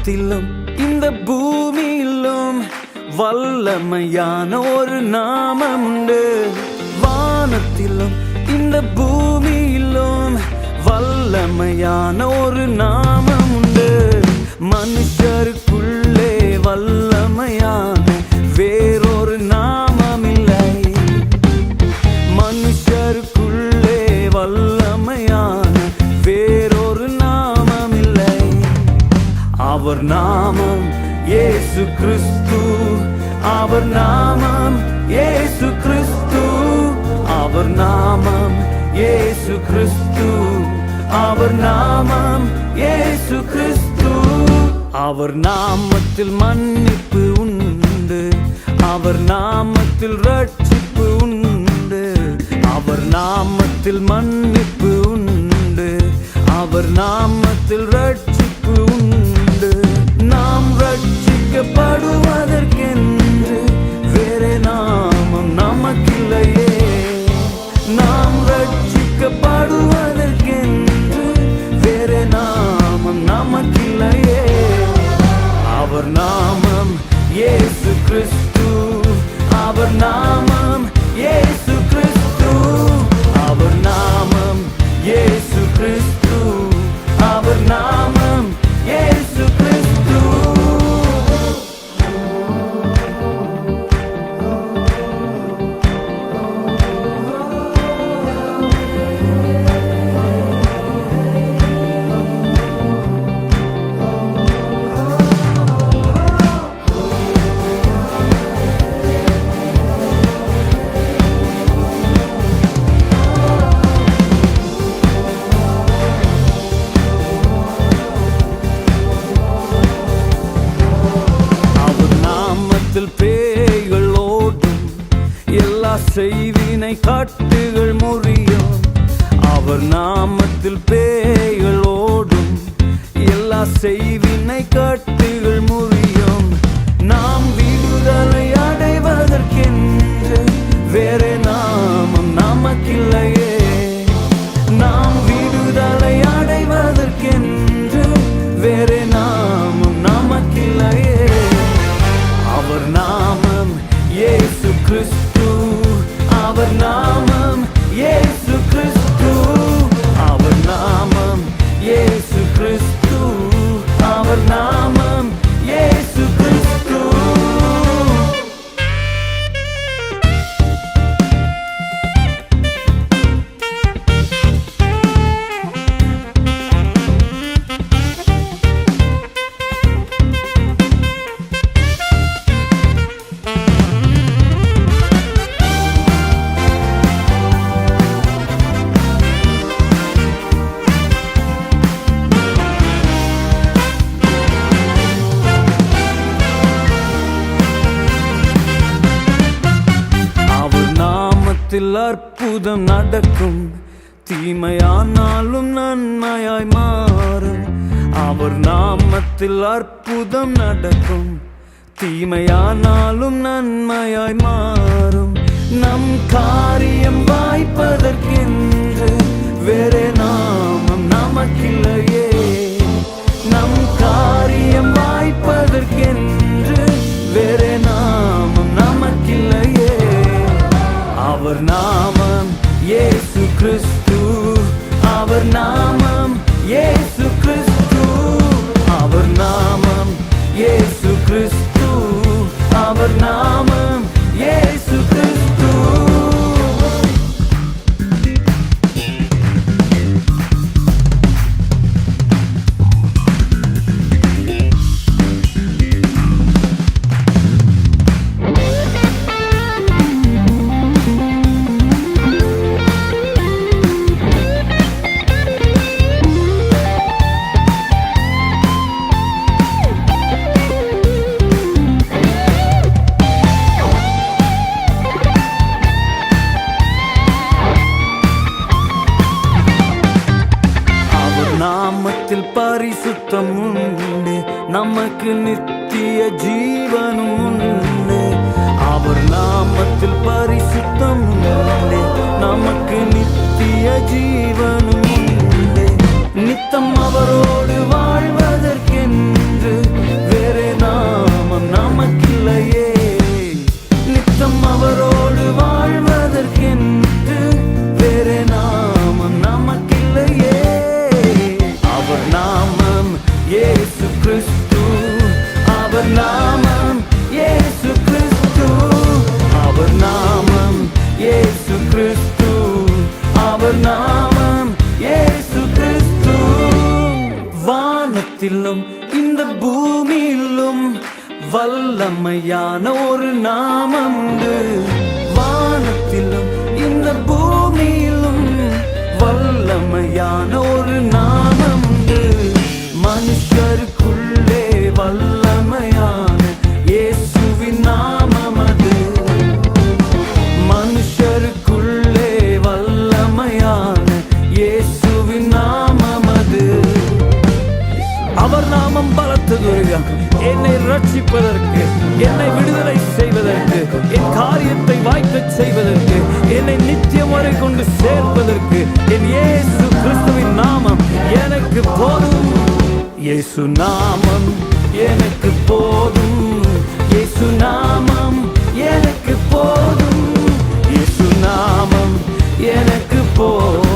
வானத்திலும் இந்த பூமியிலும் வல்லமையான ஒரு நாமம் உண்டு. வானத்திலும் இந்த பூமியிலும் வல்லமையான ஒரு நாமம் உண்டு. மனுஷருக்குள்ளே வல்லமையான வேறொரு நாமம் இல்லை. மனுஷருக்குள்ளே வல்லமையான வேறொரு நாமம் இல்லை. அவர் நாமம் இயேசு கிறிஸ்து. அவர் நாமம் இயேசு கிறிஸ்து. அவர் நாமம் இயேசு கிறிஸ்து. அவர் நாமம் இயேசு கிறிஸ்து. அவர் நாமத்தில் மன்னிப்பு உண்டு. அவர் நாமத்தில் ரட்சிப்பு உண்டு. அவர் நாமத்தில் மன்னிப்பு உண்டு. அவர் நாமத்தில் ரட்சிப்பு உண்டு. நாம் ரட்சிக்கப்படுவதற்கென்று வேறே நாமம் நமக்கில்லையே. நாம் ரட்சிக்கப்படுவதற்கென்று வேறே நாமம் நமக்கில்லையே. அவர் நாமம் இயேசு கிறிஸ்து. அவர் நாமம் இயேசு கிறிஸ்து. அவர் நாமம் இயேசு கிறிஸ்து. அவர் நாமம் இயேசு கிறிஸ்து. பேய்கள் ஓடும், எல்லா செய்வினை கட்டுகள் முறியும். அவர் நாமத்தில் பேய்கள் ஓடும், எல்லா செய்வினை கட்டுகள் முறியும். நாம் விடுதலை அடைவதற்கென்று வேறே நாமம் நமக்கில்லையே. நாம் விடுதலை அடைவதற்கென்று வேறே நாமம் நமக்கில்லையே. அவர் நாமம் இயேசு கிறிஸ்து. அவர் நாமம் இயேசு கிறிஸ்து. அவர் நாமம் இயேசு கிறிஸ்து. அவர் நாமம் இயேசு கிறிஸ்து. அற்புதம் நடக்கும், தீமையானாலும் நன்மையாய் மாறும். அவர் நாமத்தில் அற்புதம் நடக்கும், தீமையானாலும் நன்மையாய் மாறும். நம் காரியம் வாய்ப்பதற்கென்று வேறே நாமம் நமக்கில்லையே. நம் காரியம் வாய்ப்பதற்கென்று வேறே நாமம் நமக்கில்லையே. அவர் நாமம் இயேசு கிறிஸ்து. அவர் நாமம் இயேசு கிறிஸ்து. அவர் நாமம் இயேசு கிறிஸ்து. அவர் நாமம் இயேசு கிறிஸ்து. நாமத்தில் பரிசுத்தம் உண்டு, நமக்கு நித்திய ஜீவனும் உண்டு. அவர் நாமத்தில் பரிசுத்தம் உண்டு, நமக்கு நித்திய ஜீவனும் உண்டு. நித்தம் அவரோடு வாழ்வதற்கென்று இயேசு கிறிஸ்து. அவர் நாமம் இயேசு கிறிஸ்து. அவர் நாமம் இயேசு கிறிஸ்து. அவர் நாமம் இயேசு கிறிஸ்து. வானத்திலும் இந்த பூமியிலும் வல்லமையான ஒரு நாமம் உண்டு. வானத்திலும் இந்த பூமியிலும் வல்லமையான ஒரு நாமம் உண்டு. மனுஷருக்குள்ளே வல்லமையான இயேசுவின் நாமம் அது. மனுஷருக்குள்ளே வல்லமையான இயேசுவின் நாமம் அது. அவர் நாமம் பலத்ததுரியம், என்னை ரட்சிப்பதற்கு, என்னை விடுதலை செய்வதற்கு, என் காரியத்தை வாய்க்கச் செய்வதற்கு, என்னை நித்தியம் வரை கொண்டு சேர்ப்பதற்கு என் இயேசு கிறிஸ்துவின் நாமம் எனக்கு போதும். இயேசு நாமம் எனக்கு போதும். இயேசு நாமம் எனக்கு போதும். இயேசு நாமம் எனக்கு போதும்.